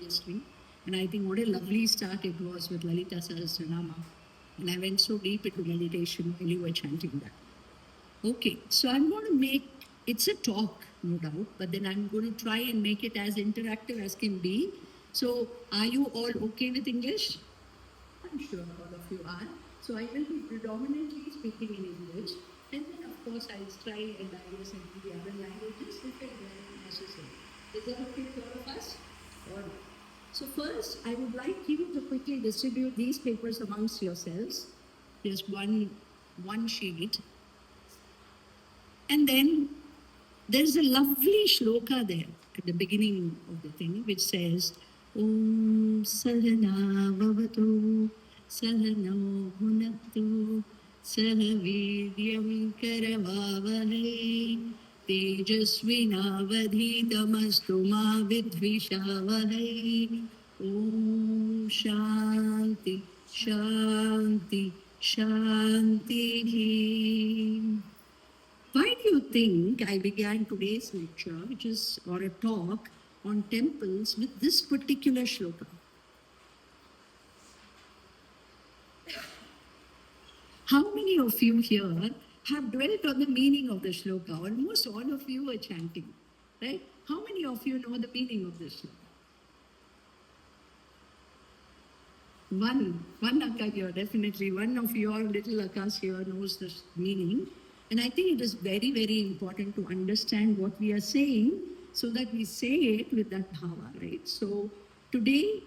Jayshree. And I think what a lovely start it was with Lalita Sahasranama. And I went so deep into meditation while you were chanting that. Okay, so I'm going to make it's a talk, no doubt, but then I'm going to try and make it as interactive as can be. So, are you all okay with English? I'm sure all of you are. So, I will be predominantly speaking in English, and then, of course, I'll try and digress into the other languages if and when necessary. Is that okay with all of us? All right. So, first, I would like you to quickly distribute these papers amongst yourselves. There's one sheet. And then there's a lovely shloka there at the beginning of the thing which says, Om Sahana Vavatu Sahano Bhunaktu Sahaviryam Karavavahai Tejasvinavadhitamastu Ma Vidvishavahai Om Shanti Shanti Shanti. Why do you think I began today's lecture, which is or a talk on temples, with this particular shloka? How many of you here have dwelt on the meaning of the shloka? Almost all of you are chanting, right? How many of you know the meaning of this shloka? One akka here, definitely. One of your little akkas here knows the meaning. And I think it is very, very important to understand what we are saying so that we say it with that bhava, right? So today,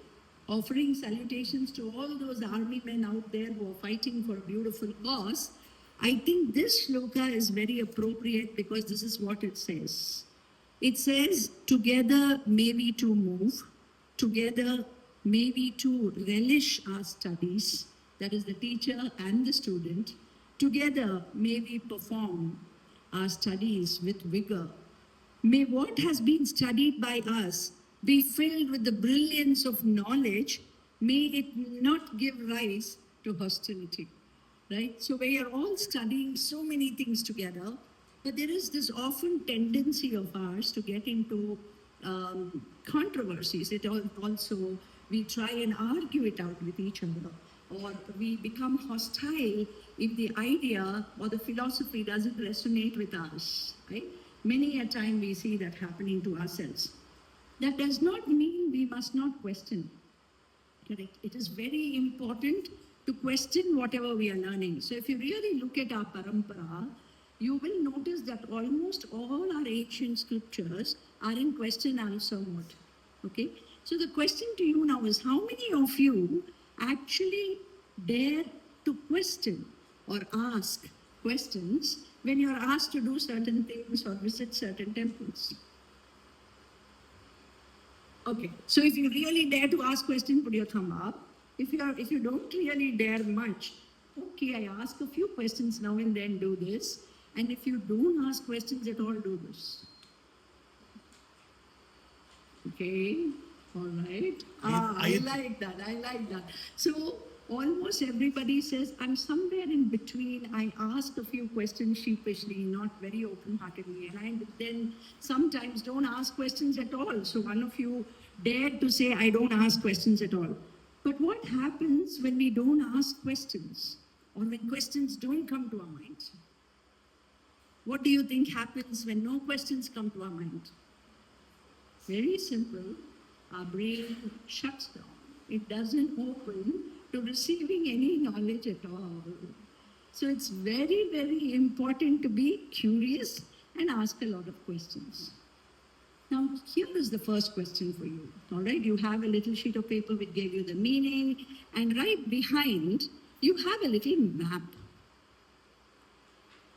offering salutations to all those army men out there who are fighting for a beautiful cause, I think this shloka is very appropriate because this is what it says. It says, together may we to move, together may we to relish our studies, that is the teacher and the student. Together may we perform our studies with vigor. May what has been studied by us be filled with the brilliance of knowledge. May it not give rise to hostility. Right? So we are all studying so many things together, but there is this often tendency of ours to get into controversies. It also, we try and argue it out with each other, or we become hostile if the idea or the philosophy doesn't resonate with us, right? Many a time we see that happening to ourselves. That does not mean we must not question. Correct? It is very important to question whatever we are learning. So if you really look at our parampara, you will notice that almost all our ancient scriptures are in question answer mode. Okay? So the question to you now is, how many of you actually dare to question or ask questions when you are asked to do certain things or visit certain temples? Okay, so if you really dare to ask questions, put your thumb up. If you don't really dare much, okay, I ask a few questions now and then, do this. And if you don't ask questions at all, do this. Okay, all right. I like that. So almost everybody says, I'm somewhere in between. I ask a few questions sheepishly, not very open-heartedly. And I then sometimes don't ask questions at all. So one of you dared to say, I don't ask questions at all. But what happens when we don't ask questions? Or when questions don't come to our minds? What do you think happens when no questions come to our mind? Very simple. Our brain shuts down. It doesn't open to receiving any knowledge at all. So it's very, very important to be curious and ask a lot of questions. Now, here is the first question for you. All right, you have a little sheet of paper which gave you the meaning, and right behind, you have a little map.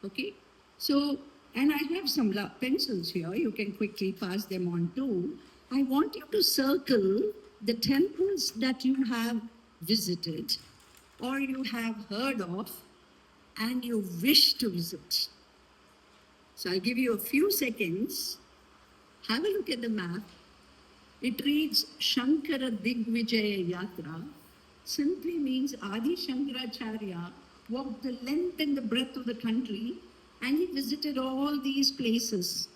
Okay, so, and I have some pencils here. You can quickly pass them on too. I want you to circle the temples that you have visited or you have heard of and you wish to visit. So I'll give you a few seconds. Have a look at the map. It reads Shankara Digvijaya Yatra. Simply means Adi Shankaracharya walked the length and the breadth of the country and he visited all these places.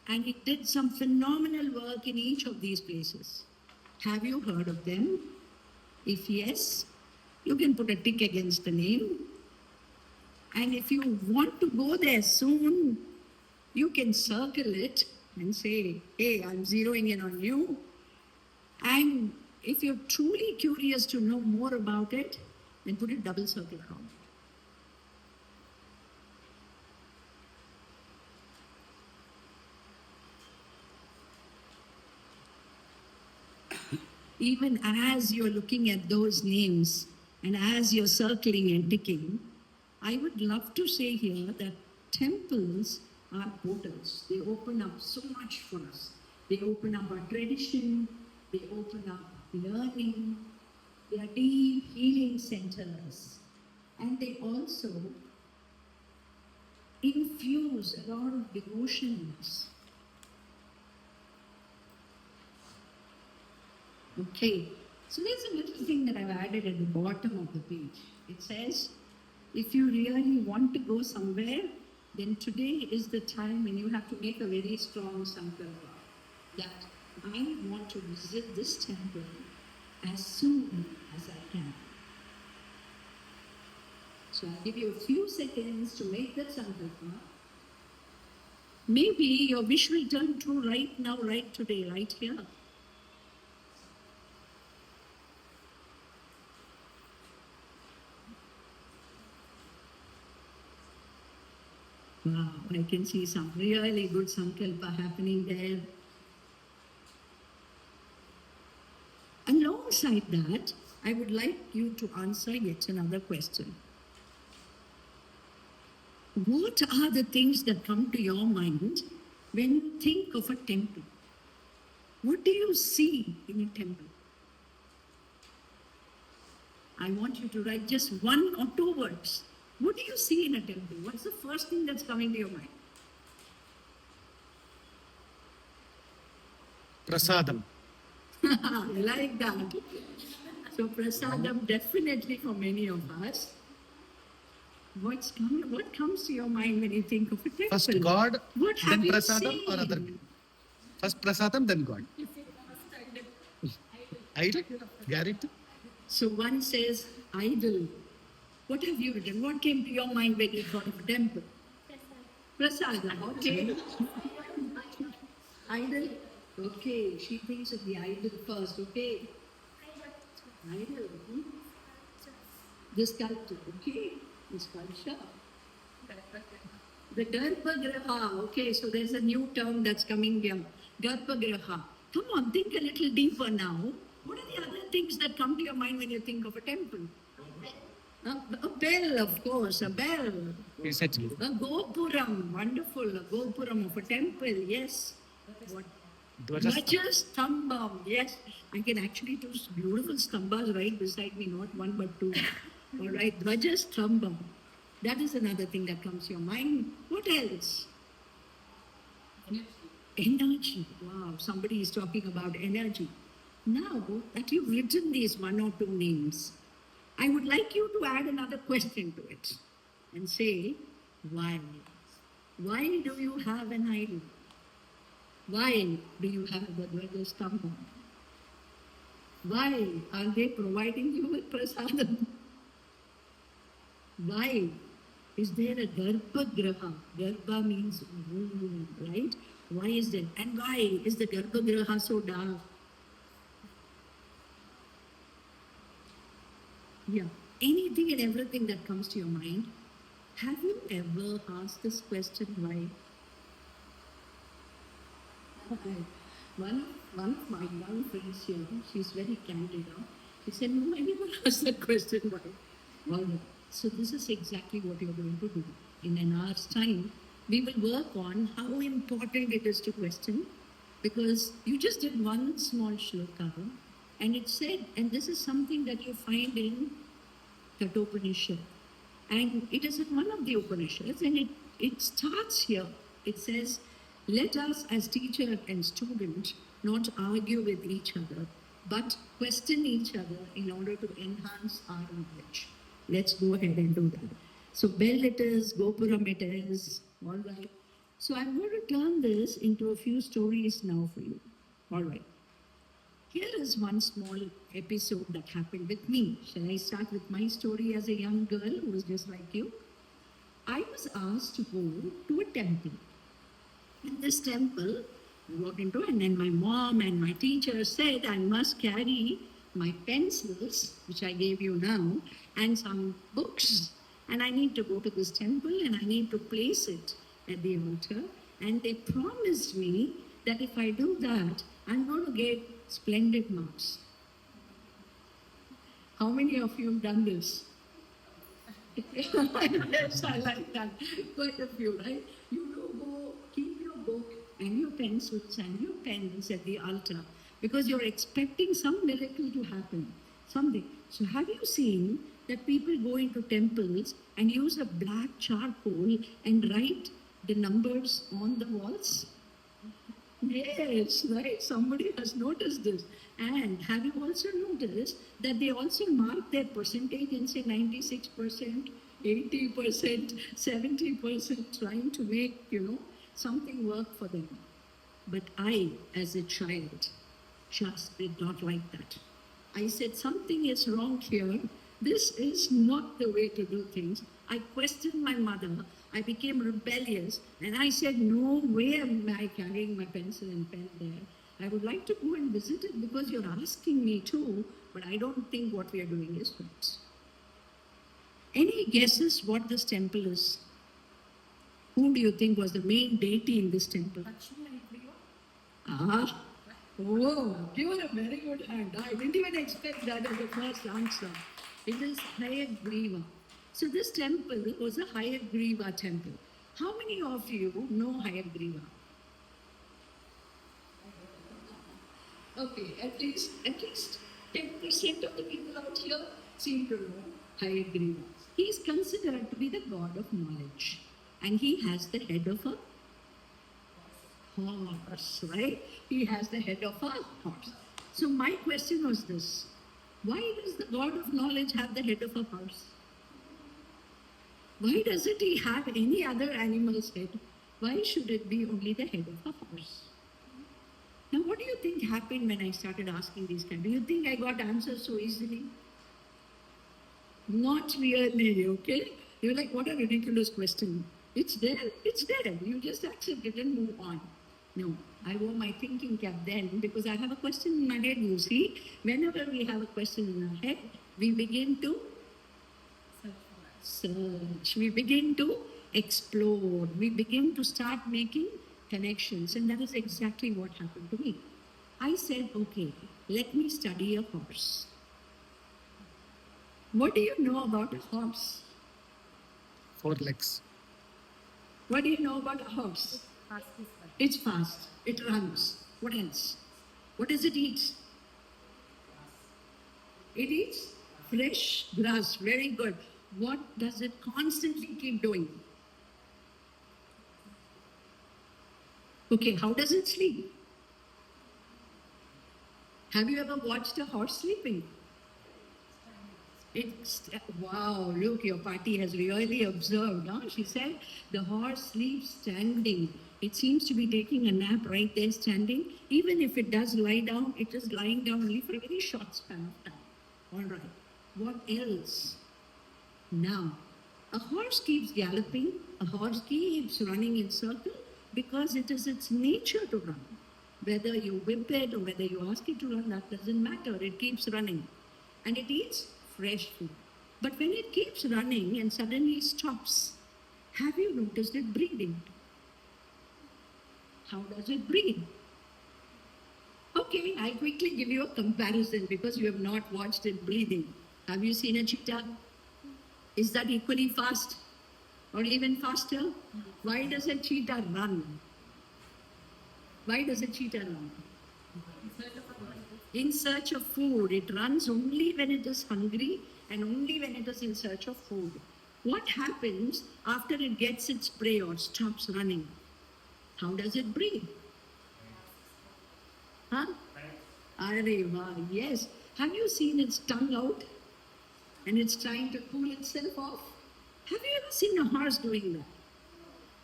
And he did some phenomenal work in each of these places. Have you heard of them? If yes, you can put a tick against the name. And if you want to go there soon, you can circle it and say, hey, I'm zeroing in on you. And if you're truly curious to know more about it, then put a double circle around it. Even as you're looking at those names and as you're circling and ticking, I would love to say here that temples are portals. They open up so much for us. They open up our tradition, they open up learning, they are deep healing centers. And they also infuse a lot of devotion in us. Okay, so there's a little thing that I've added at the bottom of the page. It says, if you really want to go somewhere, then today is the time when you have to make a very strong sankalpa that I want to visit this temple as soon as I can. So I'll give you a few seconds to make that sankalpa. Maybe your wish will turn true right now, right today, right here. Wow, I can see some really good sankalpa happening there. Alongside that, I would like you to answer yet another question. What are the things that come to your mind when you think of a temple? What do you see in a temple? I want you to write just one or two words. What do you see in a temple? What's the first thing that's coming to your mind? Prasadam. Like that. So prasadam definitely for many of us. What comes to your mind when you think of a temple? First God, what then have prasadam you or other? seen? First prasadam, then God. Idol? Garrett? So one says idol. What have you written? What came to your mind when you thought of a temple? Prasadam. Okay. Idol. Okay. She thinks of the idol first. Okay. Idol. The sculpture. Okay. The sculpture. The Garbhagriha. Okay, so there's a new term that's coming here. Garbhagriha. Come on, think a little deeper now. What are the other things that come to your mind when you think of a temple? A bell, of course, a bell. Exactly. A gopuram, wonderful. A gopuram of a temple, yes. What? Dvajastambham, yes. I can actually do beautiful stambhas right beside me, not one but two. All right, Dvajastambham. That is another thing that comes to your mind. What else? Energy. Wow, somebody is talking about energy. Now that you've written these one or two names, I would like you to add another question to it and say, why? Why do you have an idol? Why do you have the Dvajastambha? Why are they providing you with prasadam? Why is there a Garbhagriha? Garbha means womb, right? Why is that? And why is the Garbhagriha so dark? Yeah. Anything and everything that comes to your mind. Have you ever asked this question why? One of my young friends here, she's very candid. She said, no, I never asked that question why. Well, so this is exactly what you're going to do. In an hour's time, we will work on how important it is to question, because you just did one small shloka and it said, and this is something that you find in Kathopanishad. And it is in one of the Upanishads, and it starts here. It says, let us as teacher and student not argue with each other, but question each other in order to enhance our knowledge. Let's go ahead and do that. So bell it is, gopuram it is, all right. So I'm going to turn this into a few stories now for you. All right. Here is one small episode that happened with me. Shall I start with my story as a young girl who was just like you? I was asked to go to a temple. In this temple, I walked into, and then my mom and my teacher said I must carry my pencils, which I gave you now, and some books. And I need to go to this temple and I need to place it at the altar. And they promised me that if I do that, I'm going to get splendid marks. How many of you have done this? Yes, I like that. Quite a few, right? You do go, keep your book and your pencils and your pens at the altar because you're expecting some miracle to happen. Something. So, have you seen that people go into temples and use a black charcoal and write the numbers on the walls? Yes, right. Somebody has noticed this. And have you also noticed that they also mark their percentage and say 96%, 80%, 70%, trying to make, something work for them. But I, as a child, just did not like that. I said, something is wrong here. This is not the way to do things. I questioned my mother. I became rebellious. And I said, no way am I carrying my pencil and pen there. I would like to go and visit it because you're asking me to, but I don't think what we are doing is right. Any guesses what this temple is? Who do you think was the main deity in this temple? Ah, oh, give her a very good hand. I didn't even expect that as the first answer. It is Hayagriva. So this temple was a Hayagriva temple. How many of you know Hayagriva? Okay, at least 10% of the people out here seem to know Hayagriva. He is considered to be the god of knowledge. And he has the head of a horse, right? He has the head of a horse. So my question was this. Why does the God of knowledge have the head of a horse? Why doesn't he have any other animal's head? Why should it be only the head of a horse? Now, what do you think happened when I started asking these kinds? Do you think I got answers so easily? Not really, okay? You're like, what a ridiculous question. It's there. You just accept it and move on. No, I wore my thinking cap then because I have a question in my head, you see. Whenever we have a question in our head, we begin to search. We begin to explore. We begin to start making connections. And that is exactly what happened to me. I said, okay, let me study a horse. What do you know about a horse? 4 legs. What do you know about a horse? It's fast. It runs. What else? What does it eat? It eats fresh grass. Very good. What does it constantly keep doing? Okay, how does it sleep? Have you ever watched a horse sleeping? Wow, look, your party has really observed. Huh? She said the horse sleeps standing. It seems to be taking a nap right there standing. Even if it does lie down, it is lying down only for a very short span of time. All right. What else? Now, a horse keeps galloping. A horse keeps running in circles because it is its nature to run. Whether you whip it or whether you ask it to run, that doesn't matter. It keeps running. And it eats fresh food. But when it keeps running and suddenly stops, have you noticed it breathing? How does it breathe? Okay, I quickly give you a comparison because you have not watched it breathing. Have you seen a cheetah? Is that equally fast or even faster? Why does a cheetah run? Why does a cheetah run? In search of food. It runs only when it is hungry and only when it is in search of food. What happens after it gets its prey or stops running? How does it breathe? Huh? Areva, yes. Have you seen its tongue out and it's trying to cool itself off? Have you ever seen a horse doing that?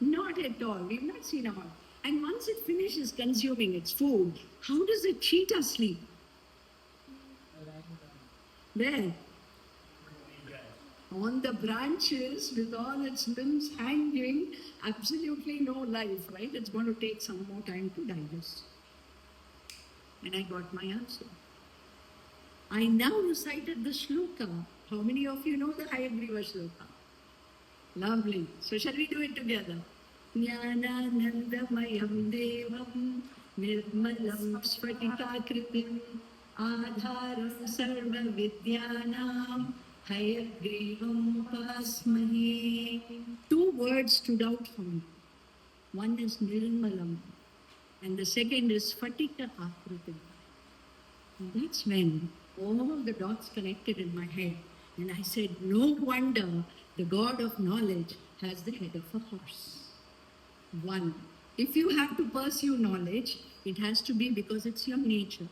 Not at all. We've not seen a horse. And once it finishes consuming its food, how does a cheetah sleep? There, on the branches with all its limbs hanging, absolutely no life, right? It's going to take some more time to digest. And I got my answer. I now recited the shloka. How many of you know the Hayagriva shloka? Lovely. So shall we do it together? Jnananandamayam devam nirmalam sfatikakritim adharam sarva vidyanam hayagrivam upasmahe. Two words stood out for me. One is nirmalam and the second is Fatika Akritim. That's when all the dots connected in my head. And I said, no wonder the God of knowledge has the head of a horse. One, if you have to pursue knowledge, it has to be because it's your nature.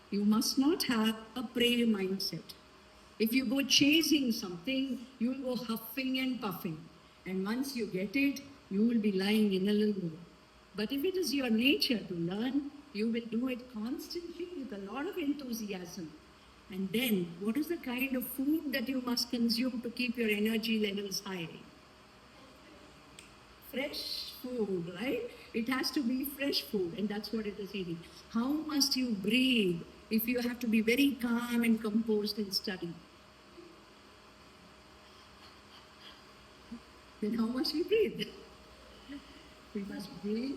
You must not have a prey mindset. If you go chasing something, you will go huffing and puffing. And once you get it, you will be lying in a limbo. But if it is your nature to learn, you will do it constantly with a lot of enthusiasm. And then, what is the kind of food that you must consume to keep your energy levels high? Fresh food, right? It has to be fresh food, and that's what it is eating. How must you breathe if you have to be very calm and composed and study? Then how must we breathe? We must breathe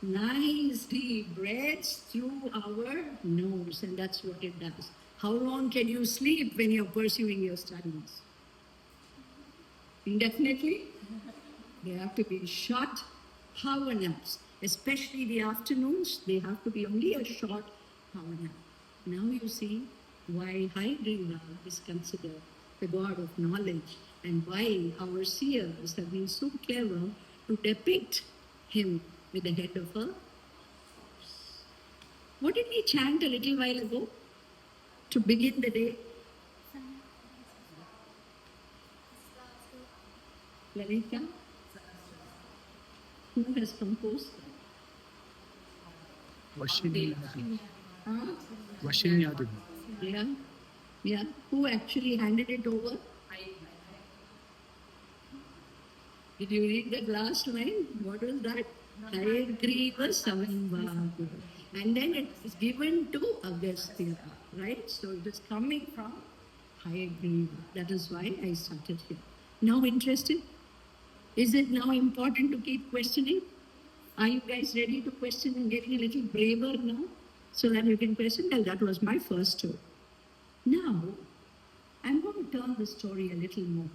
nice deep breaths through our nose, and that's what it does. How long can you sleep when you're pursuing your studies? Indefinitely? They have to be short power naps, especially the afternoons. They have to be only a short power nap. Now you see why Haidriva is considered the god of knowledge and why our seers have been so clever to depict him with the head of a horse. What did we chant a little while ago to begin the day? Lalita? Who has composed that? Huh? Vashinyadu. Yeah. Yeah. Who actually handed it over? Did you read that last line? What was that? Hayagriva Samvagu. And then it is given to Agastya, right? So it is coming from Hayagriva. That is why I started here. Now interested? Is it now important to keep questioning? Are you guys ready to question and getting a little braver now? So that you can question? Well, that was my first story. Now, I'm going to turn the story a little more.